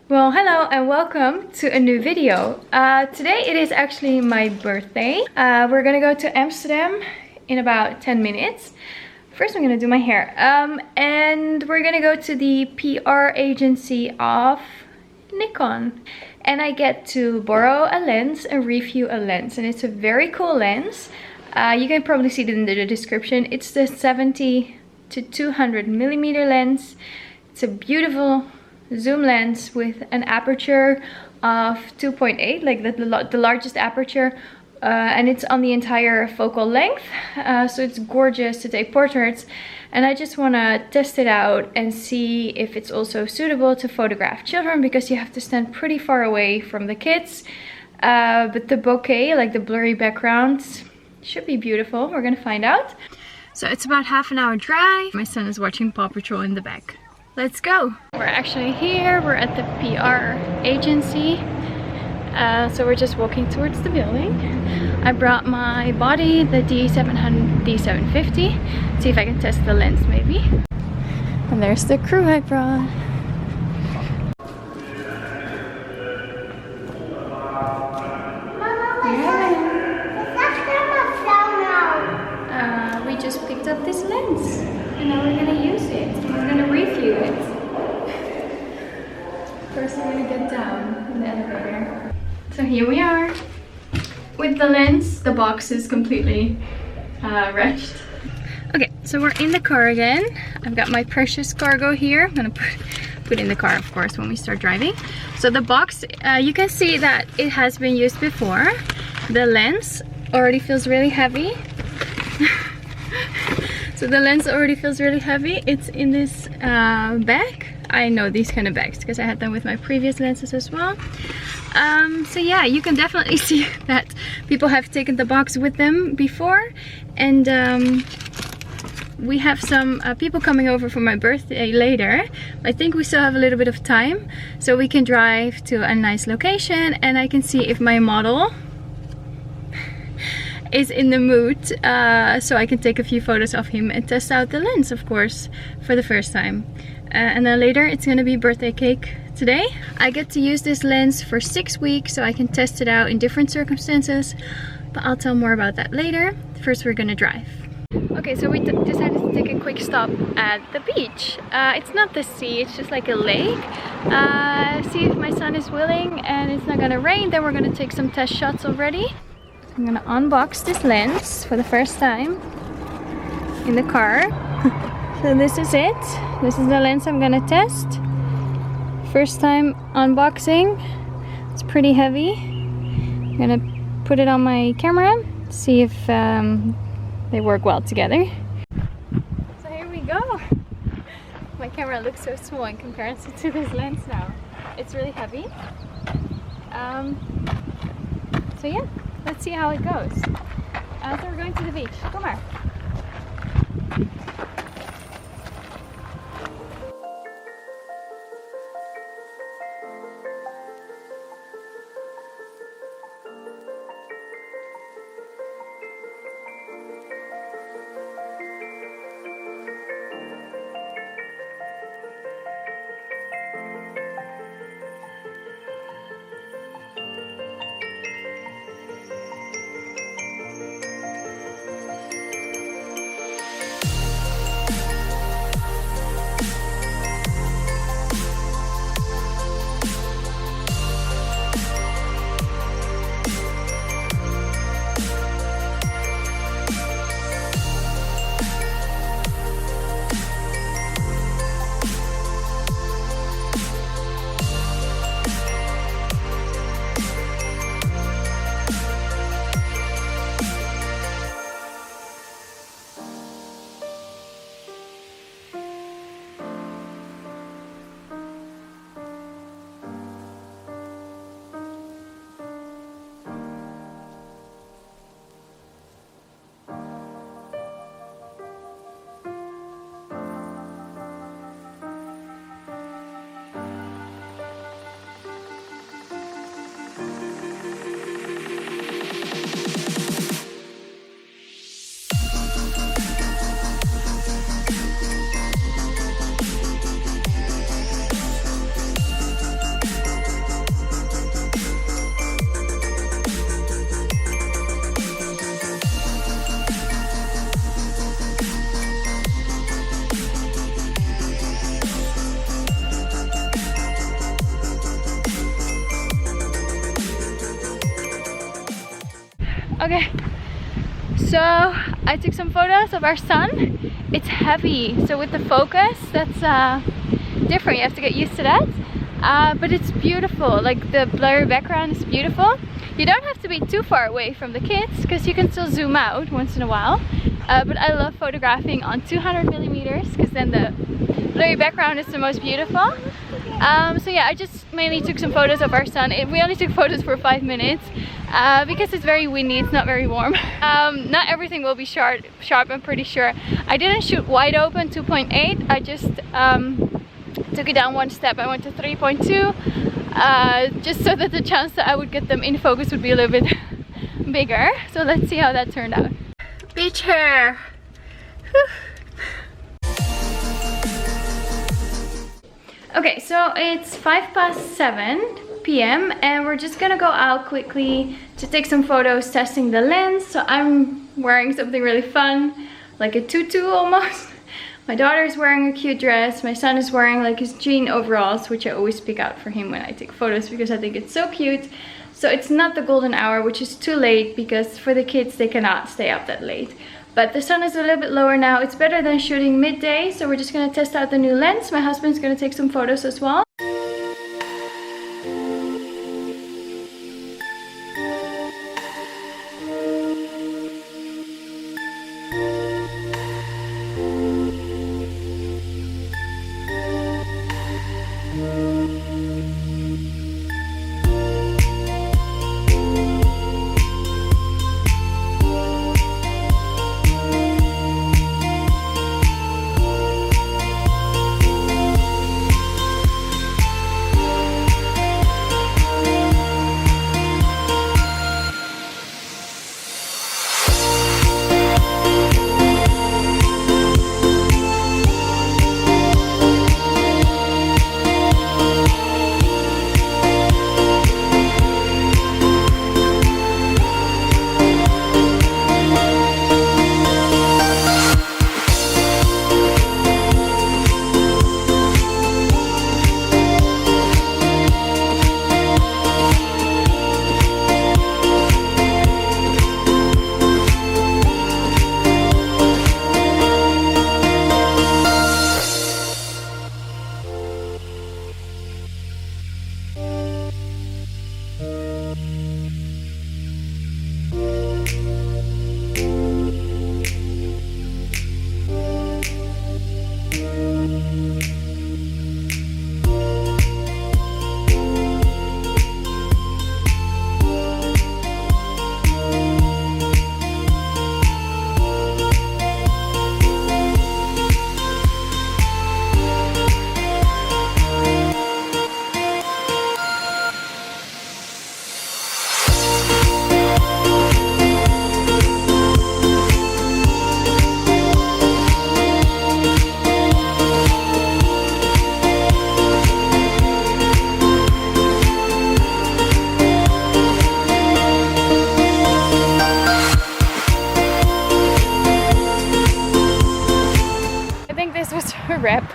Well, hello and welcome to a new video. Today it is actually my birthday. We're gonna go to Amsterdam in about 10 minutes. First I'm gonna do my hair. And we're gonna go to the PR agency of Nikon. And I get to borrow a lens and review a lens. And it's a very cool lens. You can probably see it in the description. It's the 70 to 200 millimeter lens. It's a beautiful zoom lens with an aperture of 2.8, like the largest aperture, and it's on the entire focal length, so it's gorgeous to take portraits. And I just want to test it out and see if it's also suitable to photograph children, because you have to stand pretty far away from the kids, but the bokeh, like the blurry backgrounds, should be beautiful. We're gonna find out. So it's about half an hour drive. My son is watching Paw Patrol in the back. Let's go. We're actually here. We're at the PR agency. So we're just walking towards the building. I brought my body, the D750. See if I can test the lens maybe. And there's the crew I brought. We just picked up this lens and now we're gonna use it. We're gonna review it. First I'm gonna get down in the elevator. So here we are with the lens. The box is completely wretched. Okay, so we're in the car again. I've got my precious cargo here. I'm gonna put in the car, of course, when we start driving. So the box, you can see that it has been used before. The lens already feels really heavy. So the lens already feels really heavy. It's in this bag. I know these kind of bags because I had them with my previous lenses as well. So yeah, you can definitely see that people have taken the box with them before. And we have some people coming over for my birthday later. I think we still have a little bit of time, so we can drive to a nice location and I can see if my model is in the mood, so I can take a few photos of him and test out the lens, of course, for the first time. And then later it's gonna be birthday cake today. I get to use this lens for 6 weeks, so I can test it out in different circumstances, but I'll tell more about that later. First we're gonna drive. Okay, so we decided to take a quick stop at the beach. It's not the sea, it's just like a lake. See if my son is willing and it's not gonna rain, then we're gonna take some test shots already. I'm gonna unbox this lens for the first time in the car. So this is it. This is the lens I'm gonna test. First time unboxing. It's pretty heavy. I'm gonna put it on my camera, see if they work well together. So here we go. My camera looks so small in comparison to this lens now. It's really heavy. So yeah. Let's see how it goes. So we're going to the beach. Kom maar. Okay, so I took some photos of our sun. It's heavy, so with the focus, that's different. You have to get used to that. But it's beautiful. Like the blurry background is beautiful. You don't have to be too far away from the kids because you can still zoom out once in a while. But I love photographing on 200mm because then the blurry background is the most beautiful. So yeah, I just mainly took some photos of our sun. We only took photos for 5 minutes because it's very windy, it's not very warm. Not everything will be sharp, I'm pretty sure. I didn't shoot wide open 2.8, I just took it down one step. I went to 3.2 just so that the chance that I would get them in focus would be a little bit bigger. So let's see how that turned out. Beach hair! Okay, so it's 7:05 p.m. and we're just gonna go out quickly to take some photos testing the lens. So I'm wearing something really fun, like a tutu almost. My daughter's wearing a cute dress. My son is wearing like his jean overalls, which I always pick out for him when I take photos because I think it's so cute. So it's not the golden hour, which is too late because for the kids they cannot stay up that late. But the sun is a little bit lower now. It's better than shooting midday, so we're just gonna test out the new lens. My husband's gonna take some photos as well. Wrap.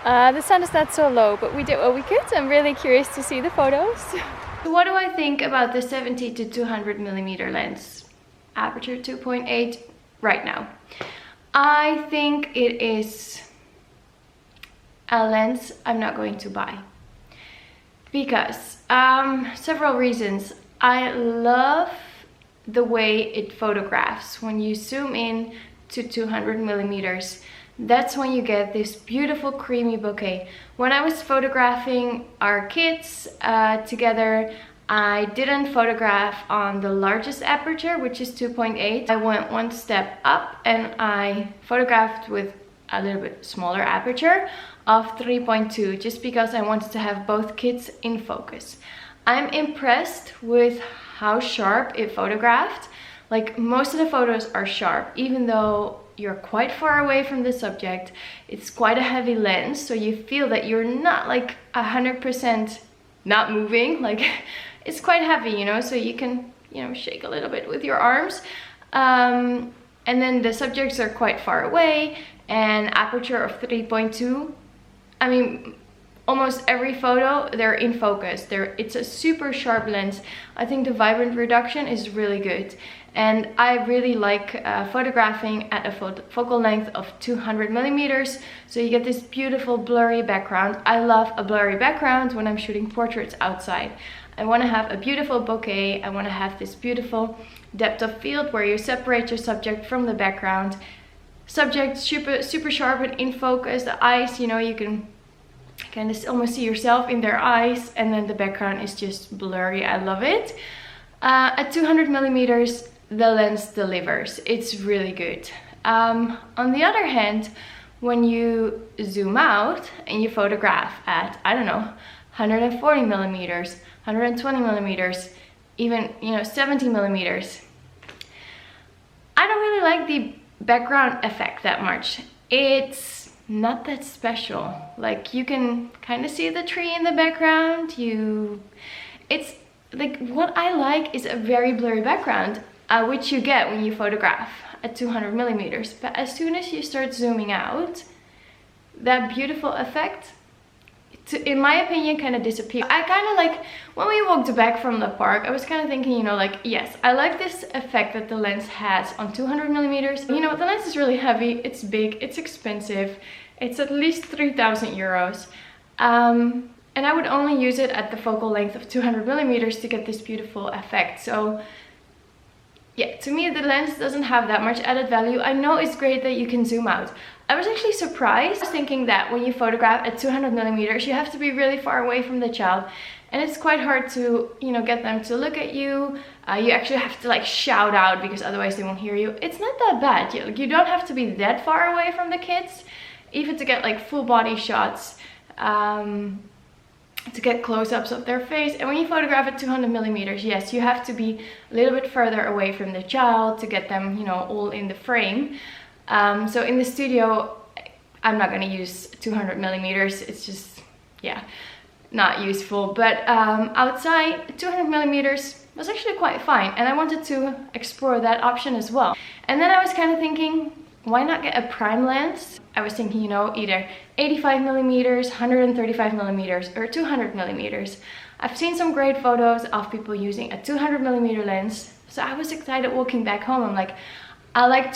The sun is not so low, but we did what we could. I'm really curious to see the photos. So what do I think about the 70 to 200mm lens? Aperture 2.8 right now. I think it is a lens I'm not going to buy. Because several reasons. I love the way it photographs. When you zoom in to 200mm, that's when you get this beautiful creamy bouquet. When I was photographing our kids together, I didn't photograph on the largest aperture, which is 2.8. I went one step up and I photographed with a little bit smaller aperture of 3.2, just because I wanted to have both kids in focus. I'm impressed with how sharp it photographed. Like, most of the photos are sharp, even though you're quite far away from the subject. It's quite a heavy lens, so you feel that you're not like 100% not moving. Like, it's quite heavy, you know, so you can, you know, shake a little bit with your arms. And then the subjects are quite far away, and aperture of 3.2. I mean, almost every photo, they're in focus. It's a super sharp lens. I think the vibrant reduction is really good. And I really like photographing at a focal length of 200 millimeters. So you get this beautiful blurry background. I love a blurry background when I'm shooting portraits outside. I want to have a beautiful bokeh. I want to have this beautiful depth of field where you separate your subject from the background. Subject super sharp and in focus. The eyes, you know, you can kind of almost see yourself in their eyes, and then the background is just blurry. I love it. At 200 millimeters, the lens delivers. It's really good. On the other hand, when you zoom out and you photograph at, I don't know, 140 millimeters, 120 millimeters, even, you know, 70 millimeters, I don't really like the background effect that much. It's not that special. Like, you can kind of see the tree in the background. It's like, what I like is a very blurry background, which you get when you photograph at 200 millimeters. But as soon as you start zooming out, that beautiful effect, in my opinion, kind of disappears. I kind of like, when we walked back from the park, I was kind of thinking, you know, like, yes, I like this effect that the lens has on 200 millimeters. You know, the lens is really heavy, it's big, it's expensive. It's at least 3,000 euros. And I would only use it at the focal length of 200 millimeters to get this beautiful effect. So yeah, to me, the lens doesn't have that much added value. I know it's great that you can zoom out. I was actually surprised. I was thinking that when you photograph at 200 millimeters, you have to be really far away from the child. And it's quite hard to, you know, get them to look at you. You actually have to like shout out because otherwise they won't hear you. It's not that bad. You don't have to be that far away from the kids, even to get like full body shots, to get close-ups of their face. And when you photograph at 200 millimeters, yes, you have to be a little bit further away from the child to get them, you know, all in the frame. So in the studio, I'm not going to use 200 millimeters. It's just, yeah, not useful. But outside, 200 millimeters was actually quite fine. And I wanted to explore that option as well. And then I was kind of thinking, why not get a prime lens? I was thinking, you know, either 85 millimeters, 135 millimeters, or 200 millimeters. I've seen some great photos of people using a 200 millimeter lens. So I was excited walking back home. I'm like, I like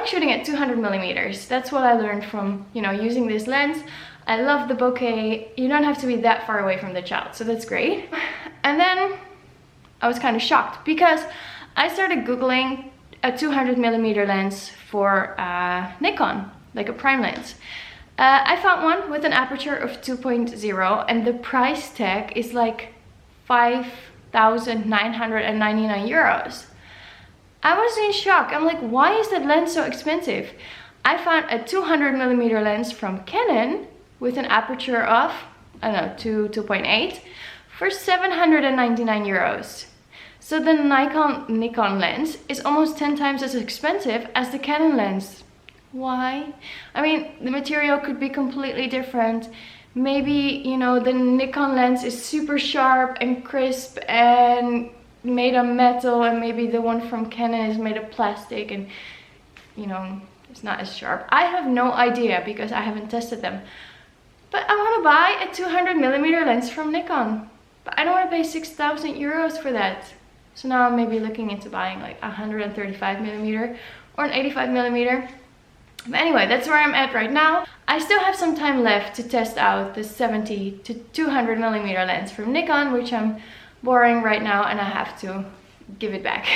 shooting at 200 millimeters. That's what I learned from, you know, using this lens. I love the bokeh. You don't have to be that far away from the child, so that's great. And then I was kind of shocked because I started Googling a 200 millimeter lens for Nikon, like a prime lens. I found one with an aperture of 2.0 and the price tag is like 5,999 euros. I was in shock. I'm like, why is that lens so expensive? I found a 200 millimeter lens from Canon with an aperture of, I don't know, 2.8 for 799 euros. So the Nikon lens is almost 10 times as expensive as the Canon lens. Why? I mean, the material could be completely different. Maybe, you know, the Nikon lens is super sharp and crisp and made of metal, and maybe the one from Canon is made of plastic and, you know, it's not as sharp. I have no idea because I haven't tested them. But I want to buy a 200 millimeter lens from Nikon. But I don't want to pay 6,000 euros for that. So now I'm maybe looking into buying like a 135 millimeter or an 85 millimeter. But anyway, that's where I'm at right now. I still have some time left to test out the 70 to 200 millimeter lens from Nikon, which I'm borrowing right now, and I have to give it back.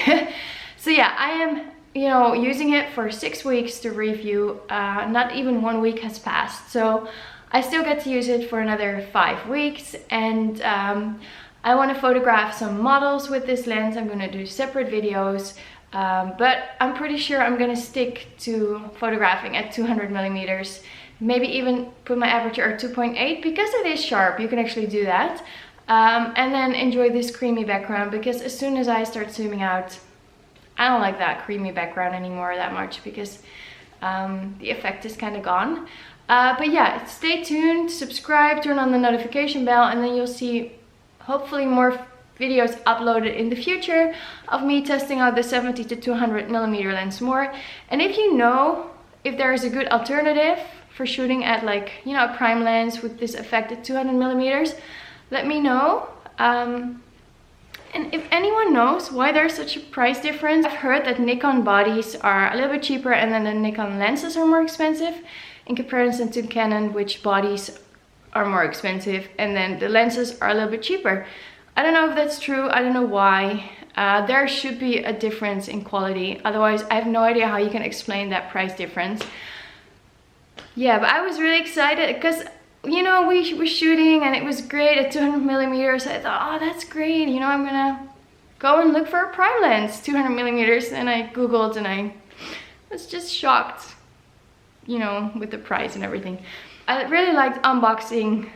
So yeah, I am, you know, using it for 6 weeks to review. Not even 1 week has passed, so I still get to use it for another 5 weeks. And I want to photograph some models with this lens. I'm going to do separate videos, but I'm pretty sure I'm going to stick to photographing at 200 millimeters. Maybe even put my aperture at 2.8 because it is sharp. You can actually do that. And then enjoy this creamy background, because as soon as I start zooming out, I don't like that creamy background anymore that much, because the effect is kind of gone. But yeah, stay tuned, subscribe, turn on the notification bell, and then you'll see hopefully more videos uploaded in the future of me testing out the 70 to 200 millimeter lens more. And if you know if there is a good alternative for shooting at like, you know, a prime lens with this effect at 200 millimeters, let me know. And if anyone knows why there's such a price difference, I've heard that Nikon bodies are a little bit cheaper and then the Nikon lenses are more expensive in comparison to Canon, which bodies are more expensive and then the lenses are a little bit cheaper. I don't know if that's true. I don't know why. There should be a difference in quality. Otherwise, I have no idea how you can explain that price difference. Yeah, but I was really excited because, you know, we were shooting and it was great at 200 millimeters. I thought, oh, that's great. You know, I'm gonna go and look for a prime lens, 200 millimeters. And I Googled and I was just shocked, you know, with the price and everything. I really liked unboxing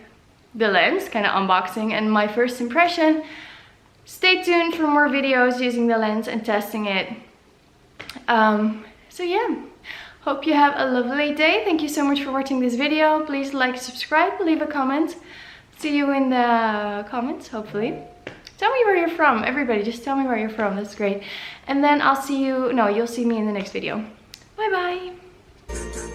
the lens, kind of unboxing, and my first impression. Stay tuned for more videos using the lens and testing it. So yeah, hope you have a lovely day. Thank you so much for watching this video. Please like, subscribe, leave a comment. See you in the comments, hopefully. Tell me where you're from, everybody, just tell me where you're from, that's great. And then I'll see you, no, you'll see me in the next video. Bye bye.